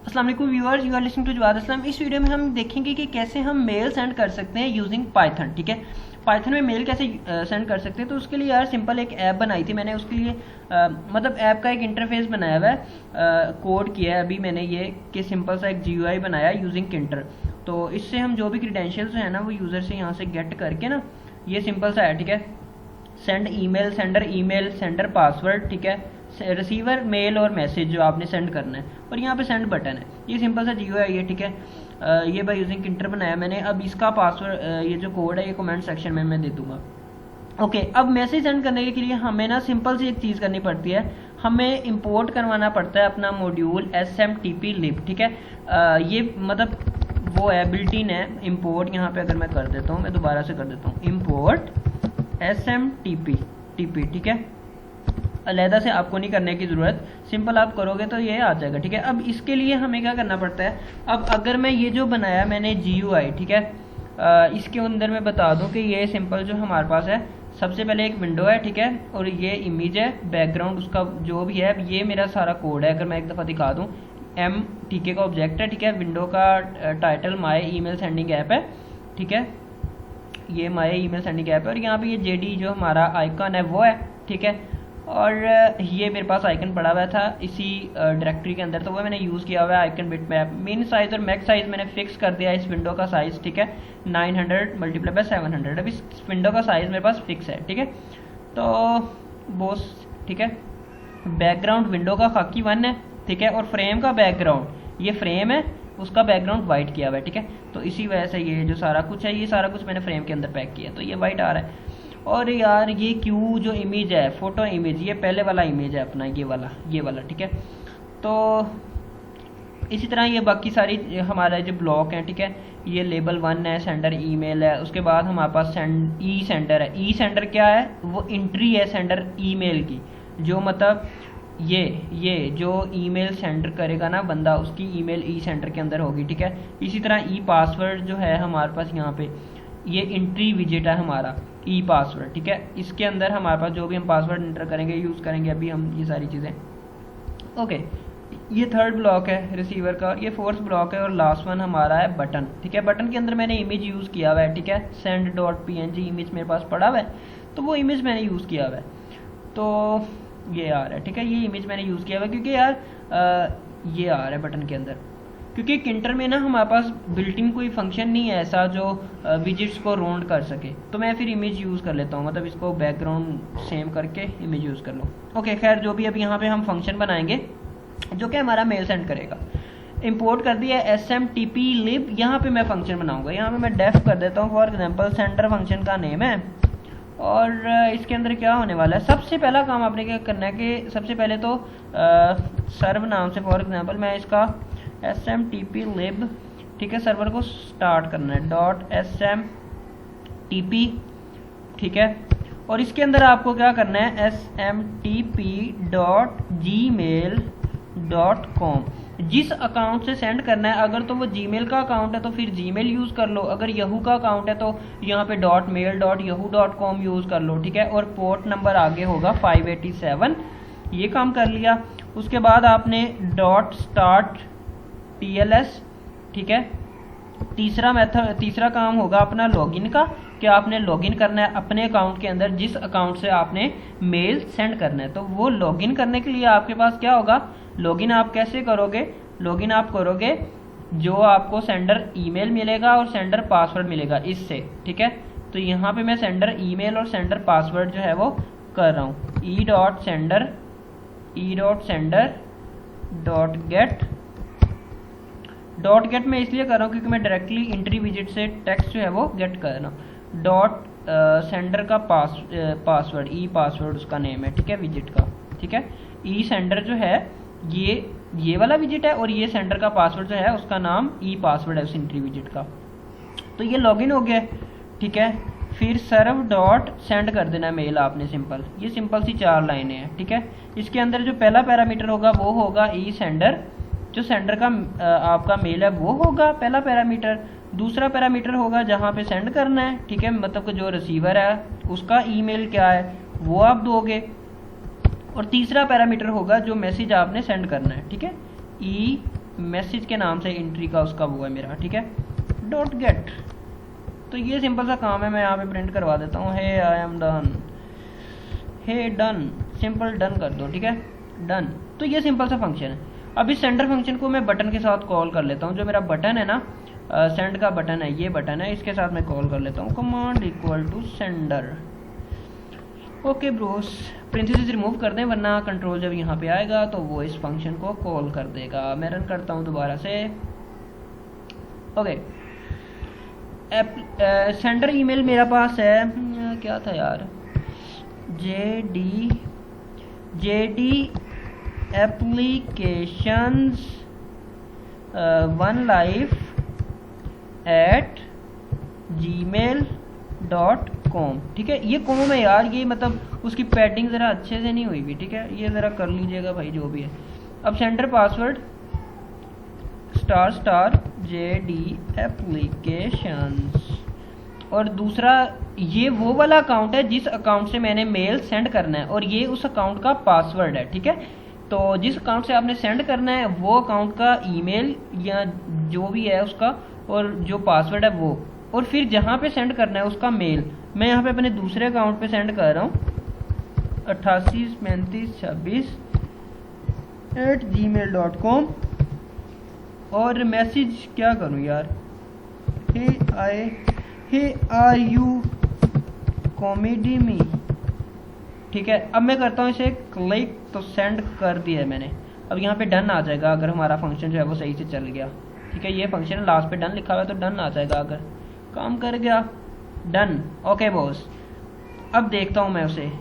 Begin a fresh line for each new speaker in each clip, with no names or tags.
अस्सलाम वालेकुम viewers, you are listening to Jawad Aslam. इस वीडियो में हम देखेंगे कि कैसे हम मेल सेंड कर सकते हैं यूजिंग पाइथन। ठीक है, पाइथन में मेल कैसे सेंड कर सकते हैं। तो उसके लिए यार सिंपल एक ऐप बनाई थी मैंने। उसके लिए मतलब ऐप का एक इंटरफेस बनाया हुआ है, कोड किया है अभी मैंने ये कि सिंपल सा एक GUI बनाया यूजिंग किंटर। तो इससे हम जो भी क्रीडेंशियल्स हैं ना वो यूज़र से यहाँ से गेट करके ना, ये सिंपल सा है। ठीक है, send email, sender email, sender password, ठीक है, रिसीवर मेल और मैसेज जो आपने सेंड करना है, और यहाँ पे सेंड बटन है। ये सिंपल सा GUI है। ठीक है, ये बाय यूजिंग किंटर बनाया मैंने। अब इसका पासवर्ड, ये जो कोड है ये कमेंट सेक्शन में मैं दे दूंगा। ओके, अब मैसेज सेंड करने के लिए हमें ना सिंपल सी एक चीज़ करनी पड़ती है, हमें इंपोर्ट करवाना पड़ता है अपना मॉड्यूल SMTP-lib। ठीक है, ये मतलब वो है बिल्ट इन है इंपोर्ट। यहाँ पे अगर मैं कर देता हूँ, मैं दोबारा से कर देता हूँ इंपोर्ट SMTP। ठीक है, अलहदा से आपको नहीं करने की ज़रूरत, सिंपल आप करोगे तो ये आ जाएगा। ठीक है, अब इसके लिए हमें क्या करना पड़ता है। अब अगर मैं ये जो बनाया मैंने GUI, ठीक है, इसके अंदर मैं बता दूं कि ये सिंपल जो हमारे पास है, सबसे पहले एक विंडो है, ठीक है, और ये इमेज है, बैकग्राउंड उसका जो भी है, ये मेरा सारा कोड है। अगर मैं एक दफ़ा दिखा दूँ, MTK का ऑब्जेक्ट है। ठीक है, विंडो का title my email sending app है। ठीक है, ये माई ईमेल सेंडिंग ऐप है, और यहाँ पे ये JD जो हमारा आइकन है वो है। ठीक है, और ये मेरे पास आइकन पड़ा हुआ था इसी डायरेक्टरी के अंदर, तो वो मैंने यूज़ किया हुआ है आइकन बिट मैप। मिन साइज़ और मैक्स साइज़ मैंने फिक्स कर दिया इस विंडो का साइज़। ठीक है, 900 × 700। अब इस विंडो का साइज़ मेरे पास फिक्स है। ठीक है, तो बॉस, ठीक है, बैकग्राउंड विंडो का खाकी 1 है। ठीक है, और फ्रेम का बैकग्राउंड, ये फ्रेम है, उसका बैकग्राउंड वाइट किया हुआ है। ठीक है, तो इसी वजह से ये जो सारा कुछ है, ये सारा कुछ मैंने फ्रेम के अंदर पैक किया, तो ये वाइट आ रहा है। और यार ये क्यू जो इमेज है, फोटो इमेज, ये पहले वाला इमेज है अपना, ये वाला। ठीक है, तो इसी तरह ये बाकी सारी हमारे जो ब्लॉक हैं, ठीक है, ये लेबल 1 है, सेंडर ईमेल है। उसके बाद हमारे पास ई सेंडर है। ई सेंडर क्या है, वो एंट्री है सेंडर ईमेल की, जो मतलब ये जो ईमेल सेंडर करेगा ना बंदा, उसकी ईमेल ई सेंडर के अंदर होगी। ठीक है, इसी तरह ई पासवर्ड जो है हमारे पास यहाँ पे, ये एंट्री विजिट है हमारा ई पासवर्ड। ठीक है, इसके अंदर हमारे पास जो भी हम पासवर्ड एंटर करेंगे, यूज़ करेंगे अभी हम ये सारी चीज़ें। ओके, ये थर्ड ब्लॉक है रिसीवर का, और ये फोर्थ ब्लॉक है, और लास्ट वन हमारा है बटन। ठीक है, बटन के अंदर मैंने इमेज यूज़ किया हुआ है। ठीक है, send.png इमेज मेरे पास पड़ा हुआ है, तो वो इमेज मैंने यूज़ किया हुआ है, तो ये आ रहा है। ठीक है, ये इमेज मैंने यूज़ किया हुआ है, क्योंकि यार ये आ रहा है बटन के अंदर, क्योंकि किंटर में ना हमारे पास बिल्ट इन कोई फंक्शन नहीं है ऐसा जो विजिट्स को राउंड कर सके, तो मैं फिर इमेज यूज़ कर लेता हूँ, मतलब इसको बैकग्राउंड सेम करके इमेज यूज़ कर लो। ओके, खैर जो भी, अब यहाँ पे हम फंक्शन बनाएंगे जो कि हमारा मेल सेंड करेगा। इंपोर्ट कर दिया SMTP-lib, यहाँ पे मैं फंक्शन बनाऊंगा। यहाँ पे मैं डेफ कर देता हूँ, फॉर एग्जांपल सेंटर फंक्शन का नेम है, और इसके अंदर क्या होने वाला है। सबसे पहला काम आपने क्या करना है कि सबसे पहले तो सर्व नाम से, फॉर एग्जांपल मैं इसका SMTP-lib, ठीक है, सर्वर को स्टार्ट करना है .SMTP। ठीक है, और इसके अंदर आपको क्या करना है, smtp.gmail.com, जिस अकाउंट से सेंड करना है। अगर तो वो जीमेल का अकाउंट है तो फिर जीमेल यूज़ कर लो, अगर यहू का अकाउंट है तो यहाँ पे .mail.yahoo.com यूज़ कर लो। ठीक है, और पोर्ट नंबर आगे होगा 587। ये काम कर लिया। उसके बाद आपने .start.tls, ठीक है, तीसरा काम होगा अपना लॉगिन का, कि आपने लॉगिन करना है अपने अकाउंट के अंदर जिस अकाउंट से आपने मेल सेंड करना है। तो वो लॉगिन करने के लिए आपके पास क्या होगा, लॉगिन आप कैसे करोगे, लॉगिन आप करोगे जो आपको सेंडर ईमेल मिलेगा और सेंडर पासवर्ड मिलेगा इससे। ठीक है, तो यहाँ पे मैं सेंडर ईमेल और सेंडर पासवर्ड जो है वो कर रहा हूँ, .get में इसलिए कर रहा हूँ क्योंकि मैं डायरेक्टली एंट्री विजिट से टेक्स्ट जो है वो गेट कर रहा हूँ। सेंडर का पासवर्ड, ई पासवर्ड उसका नेम है। ठीक है, विजिट का। ठीक है, ई सेंडर जो है ये वाला विजिट है, और ये सेंडर का पासवर्ड जो है उसका नाम ई पासवर्ड है उस एंट्री विजिट का। तो ये लॉगिन हो गया। ठीक है, फिर सर्व डॉट सेंड कर देना मेल आपने, सिंपल, ये सिंपल सी 4 लाइनें हैं। ठीक है, इसके अंदर जो पहला पैरामीटर होगा वो होगा ई सेंडर, जो सेंडर का आपका मेल है वो होगा पहला पैरामीटर। दूसरा पैरामीटर होगा जहाँ पे सेंड करना है। ठीक है, मतलब कि जो रिसीवर है उसका ईमेल क्या है वो आप दोगे, और तीसरा पैरामीटर होगा जो मैसेज आपने सेंड करना है। ठीक है, ई मैसेज के नाम से एंट्री का उसका वो है मेरा, ठीक है, डॉट गेट। तो ये सिंपल सा काम है, मैं यहाँ पे प्रिंट करवा देता हूँ, hey I am done, hey done, simple done कर दो, ठीक है, डन। तो ये सिंपल सा फंक्शन है। अब इस सेंडर फंक्शन को मैं बटन के साथ कॉल कर लेता हूँ। जो मेरा बटन है ना, सेंड का बटन है, ये बटन है, इसके साथ मैं कॉल कर लेता हूँ command equal to sender. Okay bros, parentheses remove कर दें, वरना कंट्रोल जब यहाँ पे आएगा तो वो इस फंक्शन को कॉल कर देगा। मैं रन करता हूँ दोबारा से। ओके, सेंडर ईमेल मेरा पास है, क्या था यार, JD applications onelife@gmail.com, ठीक है। ये कॉम है यार, ये मतलब उसकी पैडिंग ज़रा अच्छे से नहीं हुई भी, ठीक है, ये ज़रा कर लीजिएगा भाई जो भी है। अब सेंटर पासवर्ड ** JD applications, और दूसरा ये वो वाला अकाउंट है जिस अकाउंट से मैंने मेल सेंड करना है, और ये उस अकाउंट का पासवर्ड है, ठीक है। तो जिस अकाउंट से आपने सेंड करना है वो अकाउंट का ईमेल या जो भी है उसका, और जो पासवर्ड है वो, और फिर जहाँ पे सेंड करना है उसका मेल। मैं यहाँ पे अपने दूसरे अकाउंट पे सेंड कर रहा हूँ 883526@gmail.com, और मैसेज क्या करूँ यार, हे आर यू कॉमेडी मी, ठीक है। अब मैं करता हूँ इसे क्लिक, तो सेंड कर दिया है मैंने। अब यहाँ पे डन आ जाएगा अगर हमारा फंक्शन जो है वो सही से चल गया, ठीक है। ये फंक्शन लास्ट पे डन लिखा हुआ है तो डन आ जाएगा अगर काम कर गया, डन। ओके बॉस, अब देखता हूँ मैं उसे,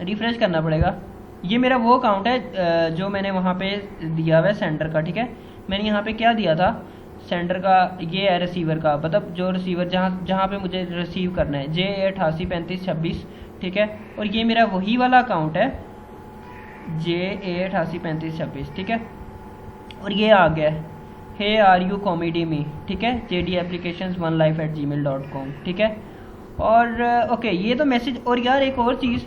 रिफ्रेश करना पड़ेगा। ये मेरा वो अकाउंट है जो मैंने वहाँ पे दिया हुआ है सेंडर का, ठीक है। मैंने यहाँ पे क्या दिया था सेंडर का, ये है रिसीवर का, मतलब जो रिसीवर जहाँ पे मुझे रिसीव करना है, JA883526, ठीक है। और ये मेरा वही वाला अकाउंट है JA883526, ठीक है। और ये आ गया है हे आर यू कॉमेडी मी, ठीक है, JD applications onelife@gmail.com, ठीक है। और ओके, ये तो मैसेज। और यार एक और चीज़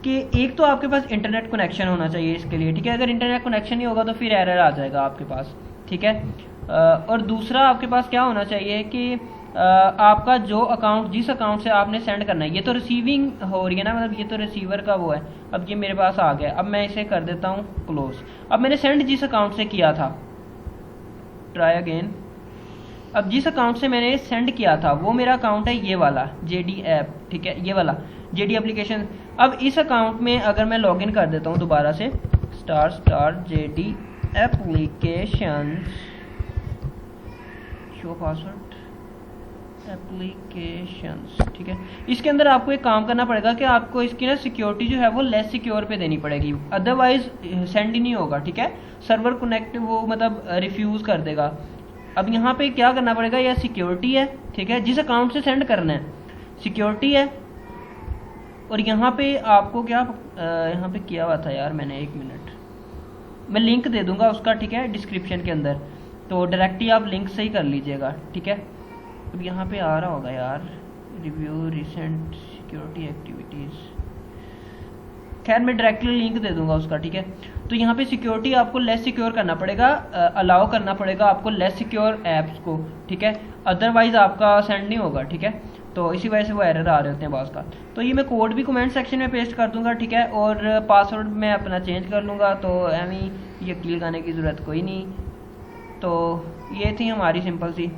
कि एक तो आपके पास इंटरनेट कनेक्शन होना चाहिए इसके लिए, ठीक है। अगर इंटरनेट कनेक्शन नहीं होगा तो फिर एरर आ जाएगा आपके पास, ठीक है। और दूसरा आपके पास क्या होना चाहिए कि आपका जो अकाउंट, जिस अकाउंट से आपने सेंड करना है, ये तो रिसीविंग हो रही है ना, मतलब ये तो रिसीवर का वो है। अब ये मेरे पास आ गया, अब मैं इसे कर देता हूँ क्लोज। अब मैंने सेंड जिस अकाउंट से किया था, ट्राई अगेन, अब जिस अकाउंट से मैंने सेंड किया था वो मेरा अकाउंट है ये वाला JD ऐप, ठीक है, ये वाला JD एप्लीकेशन। अब इस अकाउंट में अगर मैं लॉगिन कर देता हूँ दोबारा से *JD applications, show password applications, ठीक है। इसके अंदर आपको एक काम करना पड़ेगा कि आपको इसकी ना सिक्योरिटी जो है वो लेस सिक्योर पे देनी पड़ेगी, अदरवाइज सेंड ही नहीं होगा, ठीक है। सर्वर कनेक्ट वो मतलब रिफ्यूज़ कर देगा। अब यहाँ पे क्या करना पड़ेगा, यह सिक्योरिटी है, ठीक है, जिस अकाउंट से सेंड करना है सिक्योरिटी है। और यहाँ पे आपको क्या यहाँ पे किया हुआ था यार मैंने, 1 मिनट, मैं लिंक दे दूंगा उसका, ठीक है, डिस्क्रिप्शन के अंदर, तो डायरेक्टली आप लिंक से ही कर लीजिएगा, ठीक है। अब यहाँ पे आ रहा होगा यार, रिव्यू रिसेंट सिक्योरिटी एक्टिविटीज़, खैर मैं डायरेक्टली लिंक दे दूंगा उसका, ठीक है। तो यहाँ पे सिक्योरिटी आपको लेस सिक्योर करना पड़ेगा, अलाउ करना पड़ेगा आपको लेस सिक्योर ऐप्स को, ठीक है, अदरवाइज आपका सेंड नहीं होगा, ठीक है। तो इसी वजह से वो एरर आ रहे होते हैं बास का। तो ये मैं कोड भी कमेंट सेक्शन में पेस्ट कर दूंगा, ठीक है, और पासवर्ड मैं अपना चेंज कर लूँगा, तो एम ये क्लिक आने की ज़रूरत कोई नहीं। तो ये थी हमारी सिंपल सी